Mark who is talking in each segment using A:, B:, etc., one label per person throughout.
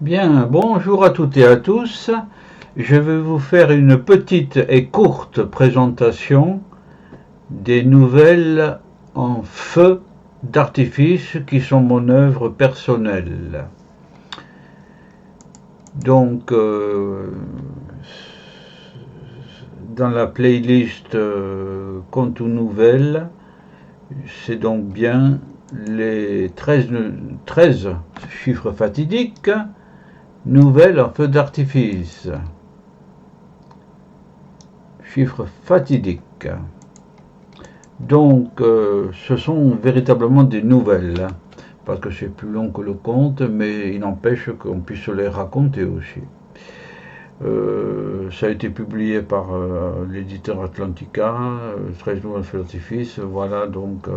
A: Bien, bonjour à toutes et à tous. Je vais vous faire une petite et courte présentation des nouvelles en feu d'artifice qui sont mon œuvre personnelle. Donc, dans la playlist Contes ou Nouvelles, c'est donc bien les 13 chiffres fatidiques, nouvelles en feu d'artifice. Chiffres fatidiques. Donc, ce sont véritablement des nouvelles, parce que c'est plus long que le conte, mais il n'empêche qu'on puisse les raconter aussi. Ça a été publié par l'éditeur Atlantica, 13 nouvelles feux d'artifice. Voilà donc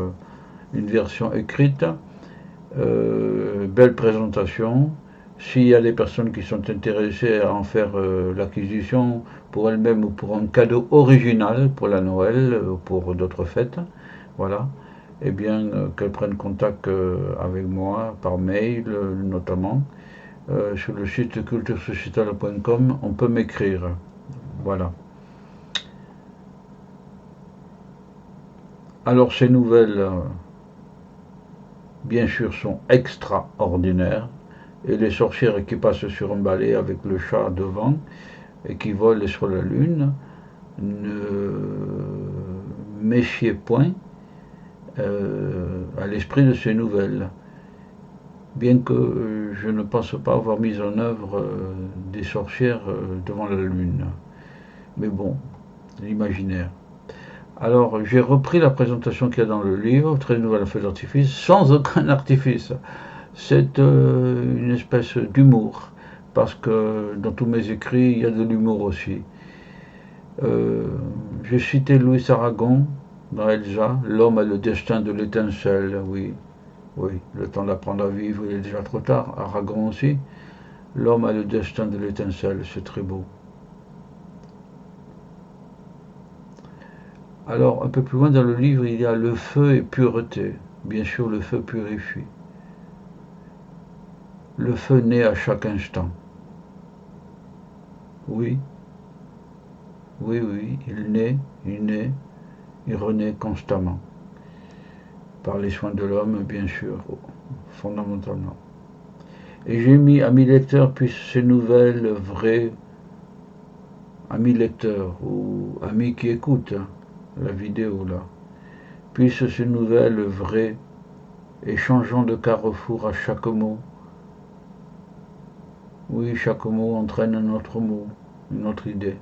A: une version écrite. Belle présentation. S'il y a des personnes qui sont intéressées à en faire l'acquisition pour elles-mêmes ou pour un cadeau original pour la Noël ou pour d'autres fêtes, voilà, eh bien qu'elles prennent contact avec moi par mail notamment. Sur le site culturesociétale.com, on peut m'écrire. Voilà. Alors ces nouvelles, bien sûr, sont extraordinaires. Et les sorcières qui passent sur un balai avec le chat devant et qui volent sur la lune, ne méfiez point à l'esprit de ces nouvelles. Bien que je ne pense pas avoir mis en œuvre des sorcières devant la lune. Mais bon, l'imaginaire. Alors, j'ai repris la présentation qu'il y a dans le livre, 13 nouvelles feux d'artifice, sans aucun artifice. C'est une espèce d'humour, parce que dans tous mes écrits, il y a de l'humour aussi. J'ai cité Louis Aragon dans Elsa, l'homme a le destin de l'étincelle, oui, oui, le temps d'apprendre à vivre, il est déjà trop tard, Aragon aussi. L'homme a le destin de l'étincelle, c'est très beau. Alors, un peu plus loin dans le livre, il y a le feu et pureté. Bien sûr, le feu purifie. Le feu naît à chaque instant. Oui, oui, oui, il renaît constamment. Par les soins de l'homme, bien sûr, fondamentalement. Et j'ai mis, amis lecteurs, puissent ces nouvelles vraies, amis lecteurs ou amis qui écoutent la vidéo là, puissent ces nouvelles vraies et changeant de carrefour à chaque mot. Oui, chaque mot entraîne un autre mot, une autre idée.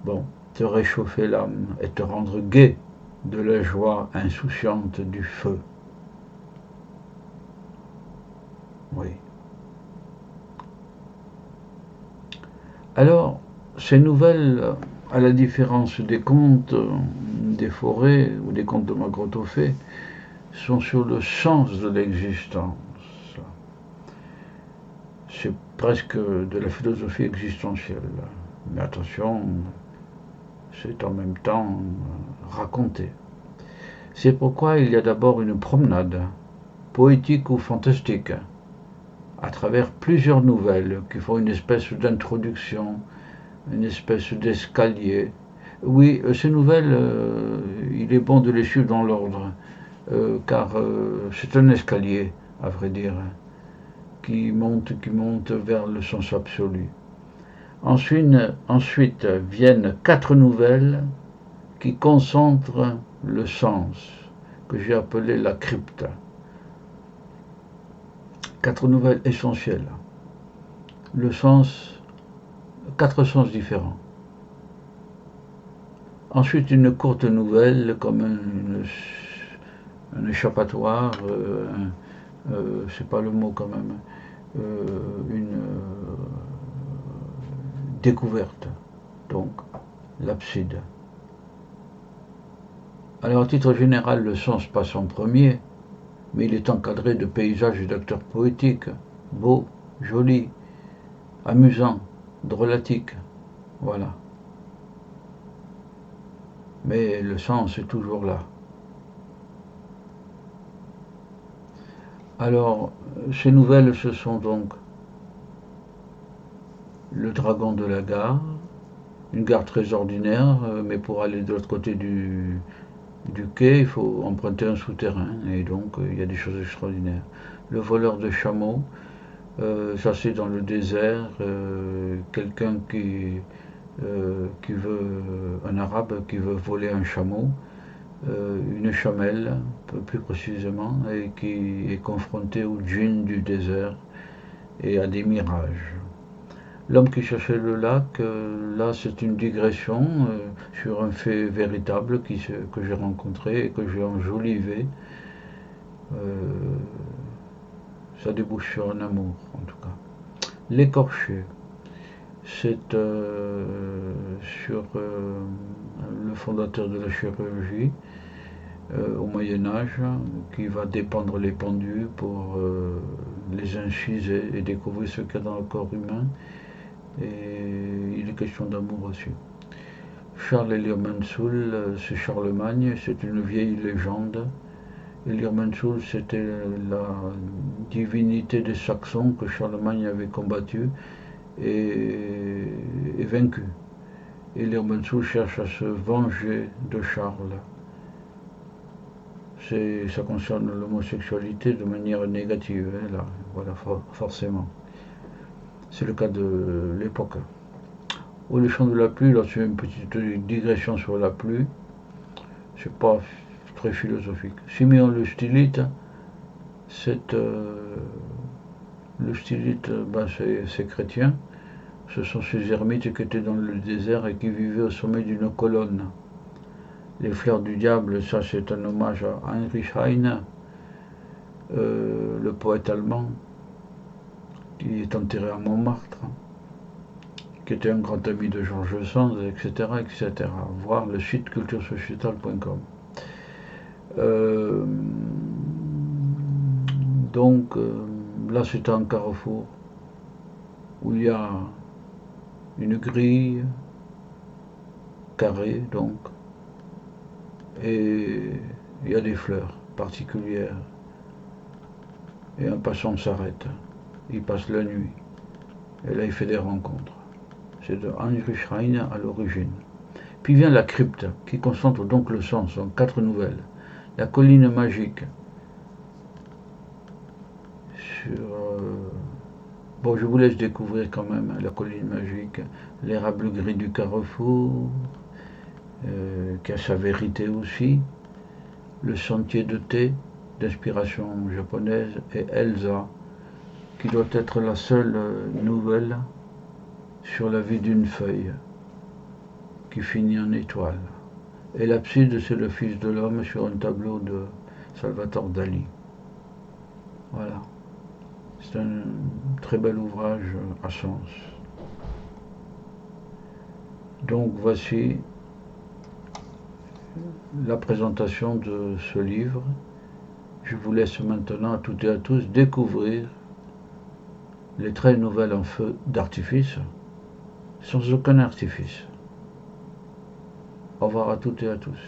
A: Bon, te réchauffer l'âme et te rendre gai de la joie insouciante du feu. Oui. Alors, ces nouvelles, à la différence des contes des forêts ou des contes de Margot Auffay, sont sur le sens de l'existence. C'est presque de la philosophie existentielle. Mais attention, c'est en même temps raconté. C'est pourquoi il y a d'abord une promenade, poétique ou fantastique, à travers plusieurs nouvelles qui font une espèce d'introduction, une espèce d'escalier. Oui, ces nouvelles, il est bon de les suivre dans l'ordre, car c'est un escalier, à vrai dire, qui monte vers le sens absolu. Ensuite viennent 4 nouvelles qui concentrent le sens, que j'ai appelé la crypte. 4 nouvelles essentielles. Le sens, 4 sens différents. Ensuite, une courte nouvelle, comme un échappatoire, c'est pas le mot quand même, une découverte, donc l'abside. Alors, à titre général, le sens passe en premier, mais il est encadré de paysages et d'acteurs poétiques, beaux, jolis, amusants, drôlatiques, voilà. Mais le sens est toujours là. Alors, ces nouvelles, ce sont donc le dragon de la gare, une gare très ordinaire, mais pour aller de l'autre côté du quai, il faut emprunter un souterrain, et donc il y a des choses extraordinaires. Le voleur de chameaux, ça c'est dans le désert, quelqu'un qui veut, un arabe qui veut voler un chameau, une chamelle plus précisément, et qui est confronté au djinn du désert et à des mirages. L'homme qui cherchait le lac, là c'est une digression sur un fait véritable que j'ai rencontré et que j'ai enjolivé. Euh, Ça débouche sur un amour en tout cas. L'écorché, c'est sur le fondateur de la chirurgie au Moyen Âge qui va dépendre les pendus pour les inciser et découvrir ce qu'il y a dans le corps humain. Et il est question d'amour aussi. Charles Elior-Mansoul, c'est Charlemagne, c'est une vieille légende. Elior-Mansoul, c'était la divinité des Saxons que Charlemagne avait combattu et vaincu. Elior-Mansoul cherche à se venger de Charles. Ça concerne l'homosexualité de manière négative, hein, là, voilà, forcément. C'est le cas de l'époque. Ou le chant de la pluie, là c'est une petite digression sur la pluie, c'est pas très philosophique. Simeon le stylite, le stylite, ben, c'est chrétien, ce sont ces ermites qui étaient dans le désert et qui vivaient au sommet d'une colonne. Les fleurs du diable, ça c'est un hommage à Heinrich Heine, le poète allemand, qui est enterré à Montmartre, qui était un grand ami de Georges Sand, etc., etc. Voir le site culturesociétale.com. Donc là c'est un carrefour où il y a une grille carrée donc, et il y a des fleurs particulières. Et un passant s'arrête, il passe la nuit, et là il fait des rencontres. C'est de Heinrich Heine à l'origine. Puis vient la crypte, qui concentre donc le sens en 4 nouvelles. La colline magique, sur... Bon, je vous laisse découvrir quand même la colline magique, l'érable gris du carrefour, qui a sa vérité aussi, le sentier de thé, d'inspiration japonaise, et Elsa, qui doit être la seule nouvelle sur la vie d'une feuille, qui finit en étoile. Et l'abside, c'est le Fils de l'homme sur un tableau de Salvatore Dali. Voilà. C'est un très bel ouvrage à sens. Donc voici la présentation de ce livre. Je vous laisse maintenant à toutes et à tous découvrir les très nouvelles en feu d'artifice, sans aucun artifice. Au revoir à toutes et à tous.